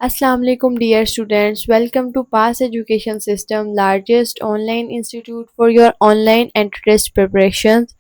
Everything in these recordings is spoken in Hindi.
Assalamualaikum dear students, welcome to Pass Education System, largest online institute for your online entrance preparations.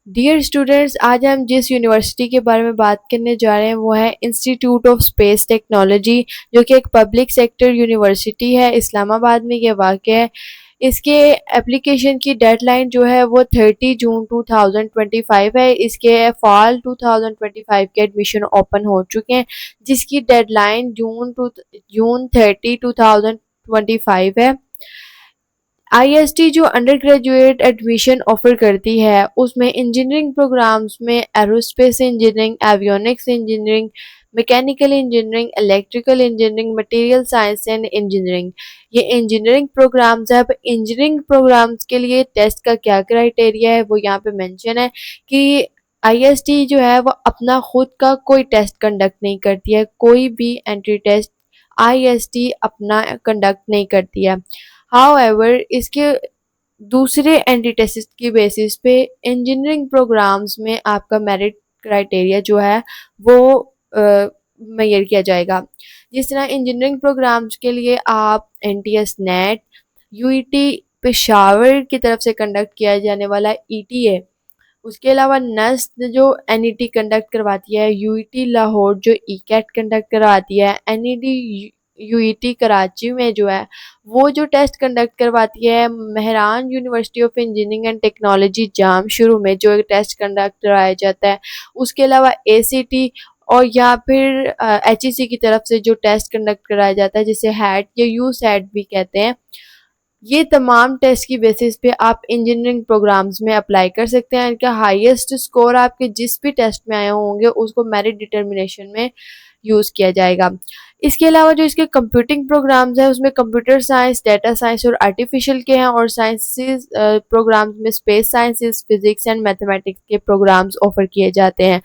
Dear students, आज हम जिस यूनिवर्सिटी के बारे में बात करने जा रहे हैं वो है इंस्टीट्यूट ऑफ स्पेस टेक्नोलॉजी, जो कि एक पब्लिक सेक्टर यूनिवर्सिटी है। इस्लामाबाद में ये वाक़ है। इसके एप्लीकेशन की डेडलाइन जो है वो 30 जून 2025 है। इसके फॉल 2025 के एडमिशन ओपन हो चुके हैं, जिसकी डेडलाइन जून 30 2025 है। आईएसटी जो अंडर ग्रेजुएट एडमिशन ऑफर करती है उसमें इंजीनियरिंग प्रोग्राम्स में aerospace engineering, avionics engineering, mechanical engineering, electrical engineering, material science and engineering, ये इंजीनियरिंग प्रोग्राम्स है। अब इंजीनियरिंग प्रोग्राम्स के लिए टेस्ट का क्या क्राइटेरिया है वो यहाँ पे मेंशन है कि आईएसटी जो है वो अपना खुद का कोई टेस्ट कंडक्ट नहीं करती है। कोई भी एंट्री टेस्ट आईएसटी अपना कंडक्ट नहीं करती है। हाउएवर इसके दूसरे एंट्री टेस्ट की बेसिस पे इंजीनियरिंग प्रोग्राम्स में आपका मेरिट क्राइटेरिया जो है वो मेजर किया जाएगा। जिस तरह इंजीनियरिंग प्रोग्राम्स के लिए आप एनटीएस नेट, यूईटी पेशावर की तरफ से कंडक्ट किया जाने वाला ईटीए, उसके अलावा नस्ट जो एनईटी कंडक्ट करवाती है, यूईटी लाहौर जो ईकैट कंडक्ट करवाती है, एनईडी यूईटी कराची में जो है वो जो टेस्ट कंडक्ट करवाती है, Mehran university of engineering and technology Jamshoro में जो एक टेस्ट कंडक्ट कराया जाता है, उसके अलावा एसीटी और या फिर एचईसी की तरफ से जो टेस्ट कंडक्ट कराया जाता है जिसे हैट या यू सैट भी कहते हैं। ये तमाम टेस्ट की बेसिस पे आप इंजीनियरिंग प्रोग्राम्स में अप्लाई कर सकते हैं। इनका हाईएस्ट स्कोर आपके जिस भी टेस्ट में आए होंगे उसको मेरिट डिटर्मिनेशन में यूज़ किया जाएगा। इसके अलावा जो इसके कंप्यूटिंग प्रोग्राम्स हैं उसमें कंप्यूटर साइंस, डेटा साइंस और आर्टिफिशियल के हैं, और साइंसेस प्रोग्राम्स में space sciences, physics and mathematics के प्रोग्राम्स ऑफर किए जाते हैं।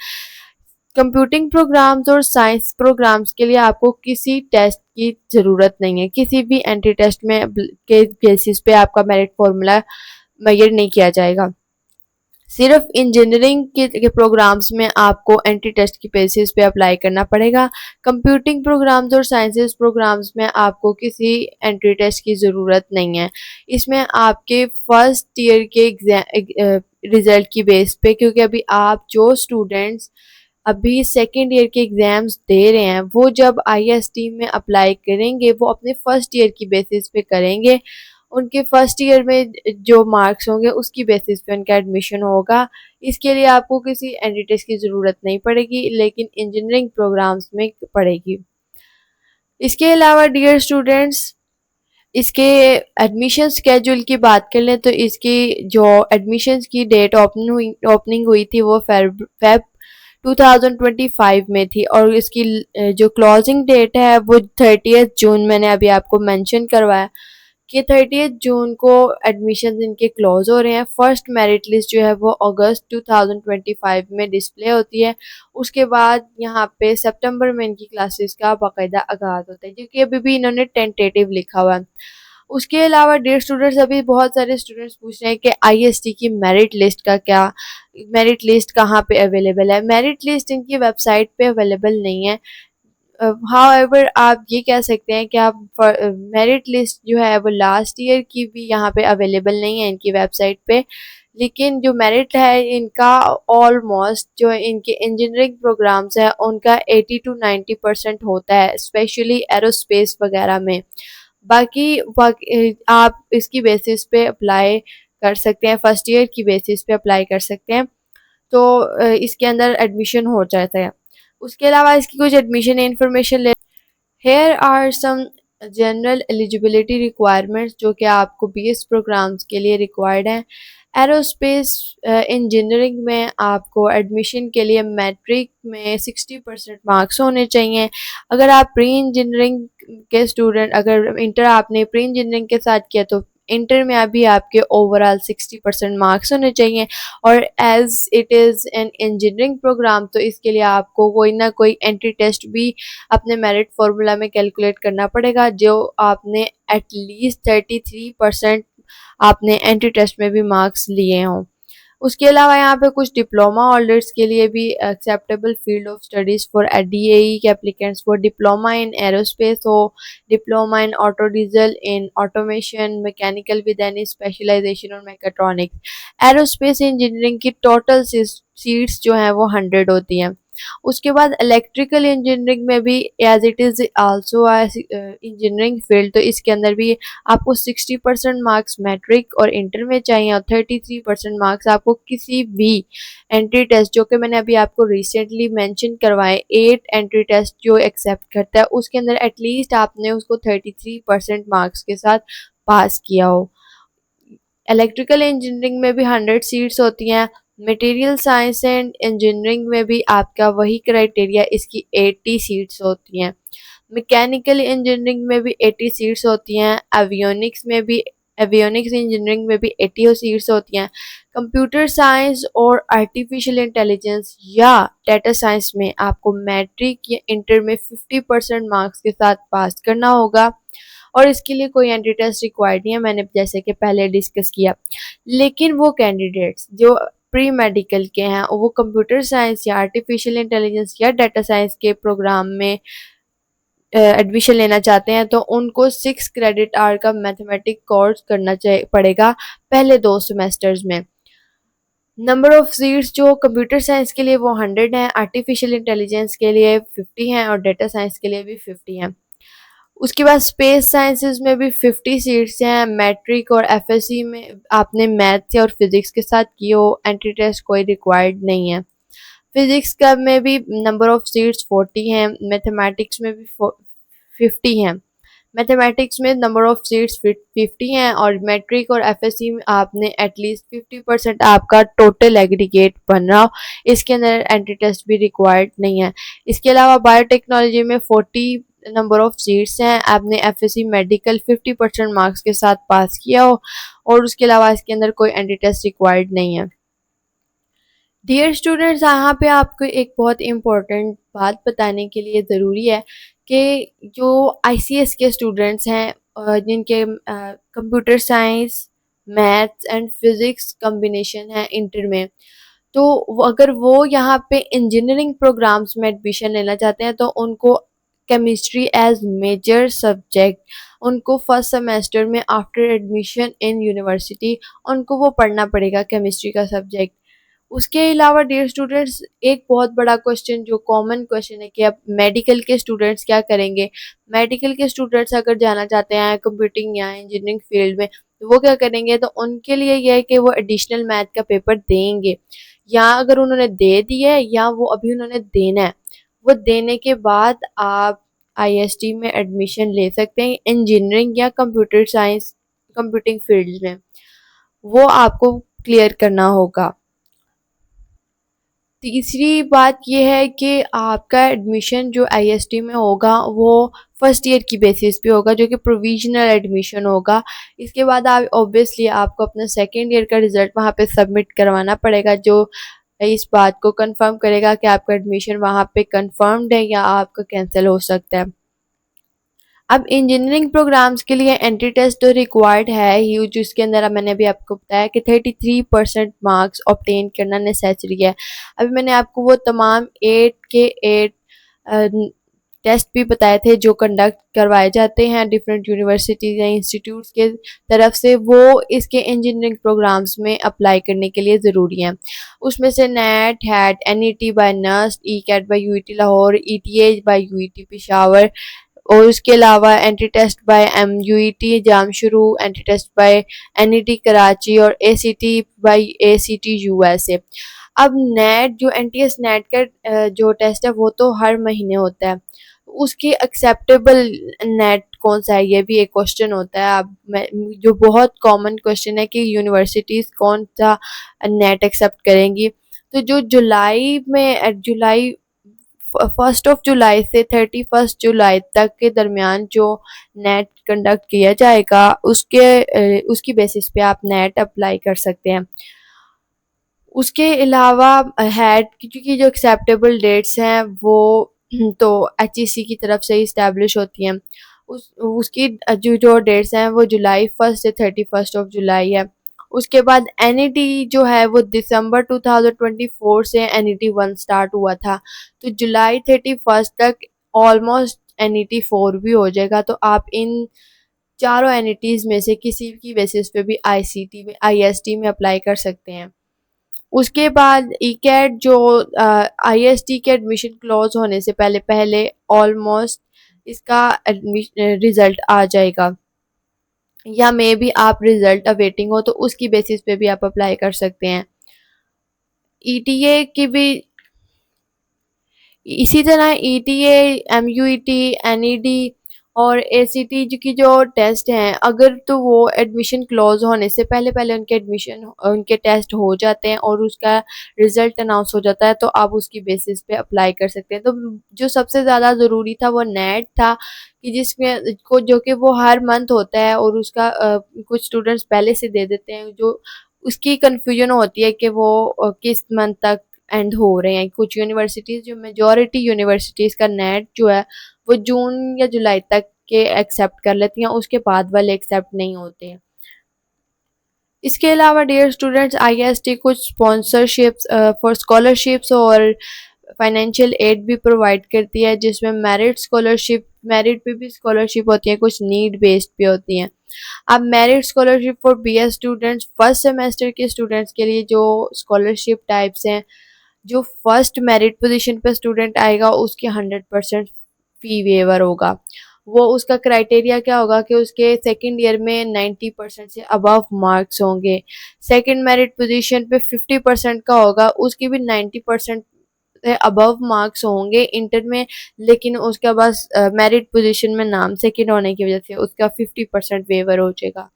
कंप्यूटिंग प्रोग्राम्स और साइंस प्रोग्राम्स के लिए आपको किसी टेस्ट की ज़रूरत नहीं है। किसी भी एंट्री टेस्ट में के बेसिस पे आपका मेरिट फॉर्मूला मेजर नहीं किया जाएगा। सिर्फ इंजीनियरिंग के प्रोग्राम्स में आपको एंट्री टेस्ट की बेसिस पे अप्लाई करना पड़ेगा। कंप्यूटिंग प्रोग्राम्स और साइंसेस प्रोग्राम्स में आपको किसी एंट्री टेस्ट की ज़रूरत नहीं है। इसमें आपके फर्स्ट ईयर के एग्जाम रिज़ल्ट की बेस पे, क्योंकि अभी आप जो स्टूडेंट्स अभी सेकेंड ईयर के एग्ज़ाम्स दे रहे हैं वो जब आईएसटी में अप्लाई करेंगे वो अपने फर्स्ट ईयर की बेसिस पे करेंगे। उनके फर्स्ट ईयर में जो मार्क्स होंगे उसकी बेसिस पे उनका एडमिशन होगा। इसके लिए आपको किसी एंट्री टेस्ट की ज़रूरत नहीं पड़ेगी, लेकिन इंजीनियरिंग प्रोग्राम्स में पड़ेगी। इसके अलावा डियर स्टूडेंट्स, इसके एडमिशन स्केड्यूल की बात कर लें तो इसकी जो एडमिशन्स की डेट ओपनिंग हुई थी वो फेब 2025 में थी, और इसकी जो क्लोजिंग डेट है वो 30 जून मैंने अभी आपको मेंशन करवाया कि 30 जून को एडमिशन इनके क्लोज हो रहे हैं। फर्स्ट मेरिट लिस्ट जो है वो अगस्त 2025 में डिस्प्ले होती है। उसके बाद यहाँ पे सितंबर में इनकी क्लासेस का बाकायदा आगाज़ होता है, क्योंकि अभी भी इन्होंने टेंटेटिव लिखा हुआ है। उसके अलावा डियर स्टूडेंट्स, अभी बहुत सारे स्टूडेंट्स पूछ रहे हैं कि आईएसटी की मेरिट लिस्ट का क्या, मेरिट लिस्ट कहाँ पे अवेलेबल है। मेरिट लिस्ट इनकी वेबसाइट पे अवेलेबल नहीं है। हाउएवर आप ये कह सकते हैं कि आप मेरिट लिस्ट जो है वो लास्ट ईयर की भी यहाँ पे अवेलेबल नहीं है इनकी वेबसाइट पे, लेकिन जो मेरिट है इनका ऑलमोस्ट जो इनके इंजीनियरिंग प्रोग्राम्स है उनका 80 to 90% होता है, स्पेशली एरोस्पेस वगैरह में। बाकी आप इसकी बेसिस पे अप्लाई कर सकते हैं, फर्स्ट ईयर की बेसिस पे अप्लाई कर सकते हैं, तो इसके अंदर एडमिशन हो जाता है। उसके अलावा इसकी कुछ एडमिशन इंफॉर्मेशन ले, here are some general eligibility requirements जो कि आपको बीएस प्रोग्राम्स के लिए रिक्वायर्ड हैं। एरोस्पेस इंजीनियरिंग में आपको एडमिशन के लिए मैट्रिक में 60% मार्क्स होने चाहिए। अगर आप प्री इंजीनियरिंग के स्टूडेंट, अगर इंटर आपने प्री इंजीनियरिंग के साथ किया तो इंटर में अभी आपके ओवरऑल 60% मार्क्स होने चाहिए, और as it is an engineering programme तो इसके लिए आपको कोई ना कोई एंट्री टेस्ट भी अपने मेरिट फार्मूला में कैलकुलेट करना पड़ेगा, जो आपने एटलीस्ट 33% आपने एंट्री टेस्ट में भी मार्क्स लिए हों। उसके अलावा यहाँ पे कुछ डिप्लोमा होल्डर्स के लिए भी acceptable field of studies for DAE के applicants for diploma in aerospace हो, diploma in auto diesel in automation mechanical with any specialisation और मैकेट्रॉनिक्स। एरोस्पेस इंजीनियरिंग की टोटल सीट्स जो हैं वो 100 होती हैं। उसके बाद इलेक्ट्रिकल इंजीनियरिंग में भी as it is also engineering field, तो इसके अंदर भी आपको 60% मार्क्स मैट्रिक और इंटर में चाहिए और 33% मार्क्स आपको किसी भी एंट्री टेस्ट, जो कि मैंने अभी आपको रिसेंटली मेंशन करवाए 8 एंट्री टेस्ट जो एक्सेप्ट करता है, उसके अंदर एटलीस्ट आपने उसको 33% मार्क्स के साथ पास किया हो। इलेक्ट्रिकल इंजीनियरिंग में भी 100 सीट्स होती हैं। मटेरियल साइंस एंड इंजीनियरिंग में भी आपका वही क्राइटेरिया, इसकी 80 सीट्स होती हैं। मैकेनिकल इंजीनियरिंग में भी 80 सीट्स होती हैं। एवियोनिक्स इंजीनियरिंग में भी 80 सीट्स होती हैं। कंप्यूटर साइंस और आर्टिफिशियल इंटेलिजेंस या डेटा साइंस में आपको मैट्रिक या इंटर में 50% मार्क्स के साथ पास करना होगा और इसके लिए कोई एंट्री टेस्ट रिक्वायर्ड नहीं है, मैंने जैसे कि पहले डिस्कस किया। लेकिन वो कैंडिडेट्स जो प्री मेडिकल के हैं, वो कंप्यूटर साइंस या आर्टिफिशियल इंटेलिजेंस या डाटा साइंस के प्रोग्राम में एडमिशन लेना चाहते हैं, तो उनको 6 क्रेडिट आवर का मैथमेटिक कोर्स करना पड़ेगा पहले 2 सेमेस्टर्स में। नंबर ऑफ सीट्स जो कंप्यूटर साइंस के लिए वो 100 हैं, आर्टिफिशियल इंटेलिजेंस के लिए 50 हैं और डेटा साइंस के लिए भी 50 हैं। उसके बाद स्पेस साइंसेस में भी 50 सीट्स हैं। मैट्रिक और एफएससी में आपने मैथ्स और फिजिक्स के साथ की हो, एंट्री टेस्ट कोई रिक्वायर्ड नहीं है। फिजिक्स का में भी नंबर ऑफ सीट्स 40 हैं। मैथमेटिक्स में भी 50 हैं। मैथमेटिक्स में नंबर ऑफ सीट्स 50 हैं और मैट्रिक और एफएससी में आपने एटलीस्ट 50% आपका टोटल एग्रीगेट बन रहा हो, इसके अंदर एंट्री टेस्ट भी रिक्वायर्ड नहीं है। इसके अलावा बायोटेक्नोलॉजी में 40 नंबर ऑफ सीट्स हैं। आपने एफएससी मेडिकल 50% मार्क्स के साथ पास किया हो और उसके अलावा इसके अंदर कोई एंट्री टेस्ट रिक्वायर्ड नहीं है। डियर स्टूडेंट्स, यहाँ पे आपको एक बहुत इम्पोर्टेंट बात बताने के लिए ज़रूरी है कि जो आईसीएस के स्टूडेंट्स हैं जिनके computer science maths and physics combination है इंटर में, तो अगर वो यहाँ पे इंजीनियरिंग प्रोग्राम्स में एडमिशन लेना चाहते हैं तो उनको केमिस्ट्री एज मेजर सब्जेक्ट उनको फर्स्ट सेमेस्टर में आफ्टर एडमिशन इन यूनिवर्सिटी उनको वो पढ़ना पड़ेगा केमिस्ट्री का सब्जेक्ट। उसके अलावा डियर स्टूडेंट्स, एक बहुत बड़ा क्वेश्चन जो कॉमन क्वेश्चन है कि अब मेडिकल के स्टूडेंट्स क्या करेंगे। मेडिकल के स्टूडेंट्स अगर जाना चाहते हैं कंप्यूटिंग या इंजीनियरिंग फील्ड में, तो वो क्या करेंगे, तो उनके लिए यह है कि वो एडिशनल मैथ का पेपर देंगे, या अगर उन्होंने दे दिया है या वो अभी उन्होंने देना है, वो देने के बाद आप आईएसटी में एडमिशन ले सकते हैं इंजीनियरिंग या कंप्यूटर साइंस कंप्यूटिंग फील्ड में। वो आपको क्लियर करना होगा। तीसरी बात ये है कि आपका एडमिशन जो आईएसटी में होगा वो फर्स्ट ईयर की बेसिस पे होगा, जो कि प्रोविजनल एडमिशन होगा। इसके बाद आप ऑब्वियसली आपको अपना सेकेंड ईयर का रिज़ल्ट वहाँ पे सबमिट करवाना पड़ेगा, जो इस बात को कंफर्म करेगा कि आपका एडमिशन वहाँ पे कंफर्म्ड है या आपका कैंसिल हो सकता है। अब इंजीनियरिंग प्रोग्राम्स के लिए एंट्री टेस्ट तो रिक्वायर्ड है ही, जिसके अंदर अब मैंने अभी आपको बताया कि 33% मार्क्स ऑब्टेन करना नेसेसरी है। अभी मैंने आपको वो तमाम 8 के 8 टेस्ट भी बताए थे जो कंडक्ट करवाए जाते हैं डिफरेंट यूनिवर्सिटीज़ या इंस्टीट्यूट्स के तरफ से, वो इसके इंजीनियरिंग प्रोग्राम्स में अप्लाई करने के लिए ज़रूरी हैं। उसमें से NET, HAT, NET by NUST, E CAT by UET Lahore, ETH by UET Peshawar और उसके अलावा entry test by MUET Jamshoro, entry test by NET Karachi और एसीटी बाय एसीटी यूएसए। अब नेट जो एनटीएस नेट का जो टेस्ट है वो तो हर महीने होता है, उसकी एक्सेप्टेबल नेट कौन सा है, ये भी एक क्वेश्चन होता है। अब जो बहुत कॉमन क्वेश्चन है कि यूनिवर्सिटीज़ कौन सा नेट एक्सेप्ट करेंगी, तो जो जुलाई 1 जुलाई से 31 जुलाई तक के दरमियान जो नेट कंडक्ट किया जाएगा उसकी बेसिस पे आप नेट अप्लाई कर सकते हैं। उसके अलावा हैट क्योंकि जो एक्सेप्टेबल डेट्स हैं वो तो एचईसी की तरफ से इस्टेब्लिश होती हैं। उसकी जो डेट्स हैं वो जुलाई 1 से 31 जुलाई है। उसके बाद एनईटी जो है वो दिसंबर 2024 से एनईटी 1 स्टार्ट हुआ था, तो जुलाई 31 तक ऑलमोस्ट एनईटी 4 भी हो जाएगा। तो आप इन चारों एनईटीज में से किसी की बेसिस पे भी आईसीटी में आईएसटी में अप्लाई कर सकते हैं। उसके बाद ईकेट जो आईएसटी के एडमिशन क्लोज होने से पहले पहले ऑलमोस्ट इसका रिजल्ट आ जाएगा, या मे भी आप रिजल्ट अवेटिंग हो तो उसकी बेसिस पे भी आप अप्लाई कर सकते हैं। ईटीए की भी इसी तरह ईटीए, एमयूईटी, एनईडी और एसीटी की जो टेस्ट हैं, अगर तो वो एडमिशन क्लोज होने से पहले पहले उनके टेस्ट हो जाते हैं और उसका रिजल्ट अनाउंस हो जाता है, तो आप उसकी बेसिस पे अप्लाई कर सकते हैं। तो जो सबसे ज़्यादा ज़रूरी था वो नेट था, कि जिसमें को जो कि वो हर मंथ होता है और उसका कुछ स्टूडेंट्स पहले से दे देते हैं, जो उसकी कन्फ्यूजन होती है कि वो किस मंथ तक एंड हो रहे हैं। कुछ यूनिवर्सिटीज़, जो मेजॉरिटी यूनिवर्सिटीज़ का नेट जो है वो जून या जुलाई तक के एक्सेप्ट कर लेती हैं, उसके बाद वाले एक्सेप्ट नहीं होते हैं। इसके अलावा डियर स्टूडेंट्स, आईएसटी कुछ स्पॉन्सरशिप्स फॉर स्कॉलरशिप्स और फाइनेंशियल एड भी प्रोवाइड करती है, जिसमें मेरिट पे भी स्कॉलरशिप होती है, कुछ नीड बेस्ड भी होती हैं। अब merit scholarship for BS students, first semester के स्टूडेंट्स के लिए जो स्कॉलरशिप टाइप्स हैं, जो फर्स्ट मेरिट पोजीशन पे स्टूडेंट आएगा उसके 100% फी वेवर होगा। वो उसका क्राइटेरिया क्या होगा कि उसके सेकंड ईयर में 90% से अबव मार्क्स होंगे। सेकंड मेरिट पोजीशन पे 50% का होगा, उसकी भी 90% से अबव मार्क्स होंगे इंटर में, लेकिन उसके पास मेरिट पोजीशन में नाम सेकंड होने की वजह से उसका 50% वेवर हो जाएगा।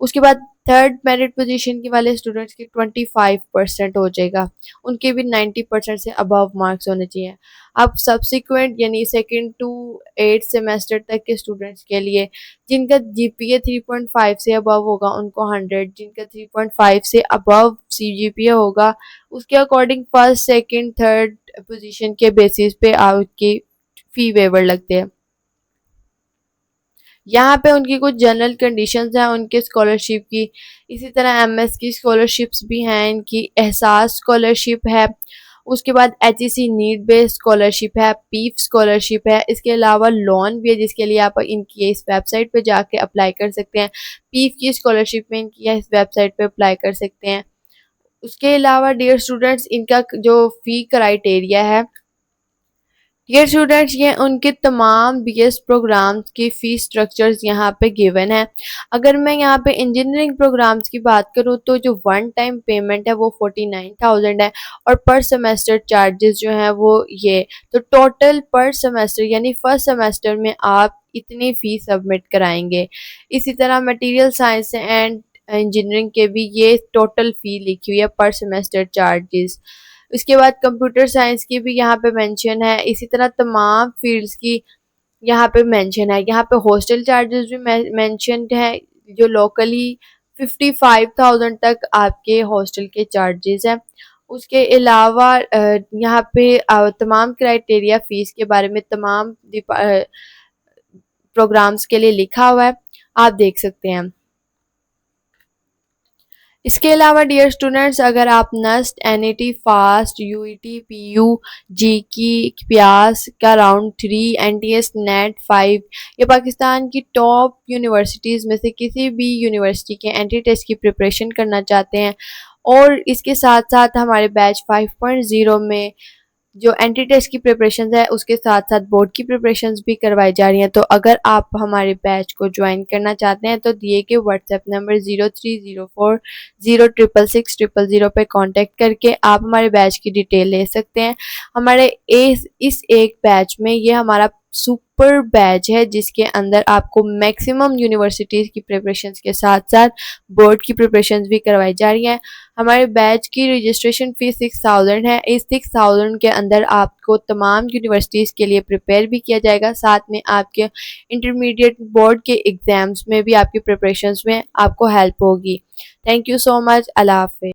उसके बाद थर्ड मेरिट पोजीशन के वाले स्टूडेंट्स की 25% हो जाएगा, उनके भी 90% से अबव मार्क्स होने चाहिए। अब सब्सिक्वेंट यानी सेकंड टू 8 सेमेस्टर तक के स्टूडेंट्स के लिए जिनका जीपीए 3.5 से अबव होगा उनको 100, जिनका 3.5 से अबव सीजीपीए होगा उसके according first second third position के बेसिस पे आपकी फी वेवर लगते हैं। यहाँ पे उनकी कुछ जनरल कंडीशंस हैं उनके स्कॉलरशिप की। इसी तरह एमएस की स्कॉलरशिप्स भी हैं, इनकी एहसास स्कॉलरशिप है, उसके बाद एचईसी नीड बेस्ड स्कॉलरशिप है, पीफ स्कॉलरशिप है। इसके अलावा लोन भी है जिसके लिए आप इनकी इस वेबसाइट पे जाके अप्लाई कर सकते हैं। पीफ की स्कॉलरशिप में इनकी इस वेबसाइट पे अप्लाई कर सकते हैं। उसके अलावा डियर स्टूडेंट्स, इनका जो फ़ी क्राइटेरिया है, डियर स्टूडेंट्स, ये उनके तमाम बीएस प्रोग्राम्स की फ़ीस स्ट्रक्चर्स यहाँ पे गिवन है। अगर मैं यहाँ पे इंजीनियरिंग प्रोग्राम्स की बात करूँ तो जो वन टाइम पेमेंट है वो 49,000 है, और पर सेमेस्टर चार्जेस जो हैं वो ये, तो टोटल पर सेमेस्टर यानी फर्स्ट सेमेस्टर में आप इतनी फ़ी सबमिट कराएंगे। इसी तरह मटेरियल साइंस एंड इंजीनियरिंग के भी ये टोटल फ़ी लिखी हुई है पर सेमेस्टर चार्जेस। उसके बाद कंप्यूटर साइंस की भी यहाँ पे मेंशन है। इसी तरह तमाम फील्ड्स की यहाँ पे मेंशन है। यहाँ पे हॉस्टल चार्जेस भी मेंशनड है, जो लोकली 55,000 तक आपके हॉस्टल के चार्जेस हैं। उसके अलावा यहाँ पे तमाम क्राइटेरिया फ़ीस के बारे में तमाम प्रोग्राम्स के लिए लिखा हुआ है, आप देख सकते हैं। इसके अलावा डियर स्टूडेंट्स, अगर आप NUST, NET, FAST, UET, PU, GIKI, PIEAS का राउंड 3, एनटीएस, नेट 5 या पाकिस्तान की टॉप यूनिवर्सिटीज़ में से किसी भी यूनिवर्सिटी के एंट्री टेस्ट की प्रिपरेशन करना चाहते हैं, और इसके साथ साथ हमारे बैच 5.0 में जो एंट्री टेस्ट की प्रिपरेशन है उसके साथ साथ बोर्ड की प्रिपरेशन भी करवाई जा रही हैं, तो अगर आप हमारे बैच को ज्वाइन करना चाहते हैं तो दिए गए व्हाट्सएप नंबर 0304066600 पे कांटेक्ट करके आप हमारे बैच की डिटेल ले सकते हैं। हमारे इस एक बैच में ये हमारा सुपर बैच है जिसके अंदर आपको मैक्सिमम यूनिवर्सिटीज़ की प्रिपरेशंस के साथ साथ बोर्ड की प्रिपरेशंस भी करवाई जा रही हैं। हमारे बैच की रजिस्ट्रेशन फ़ीस 6,000 है। इस 6,000 के अंदर आपको तमाम यूनिवर्सिटीज़ के लिए प्रिपेयर भी किया जाएगा, साथ में आपके इंटरमीडिएट बोर्ड के एग्ज़ाम्स में भी आपकी प्रिपरेशंस में आपको हेल्प होगी। Thank you so much. अल्लाह हाफ़िज़।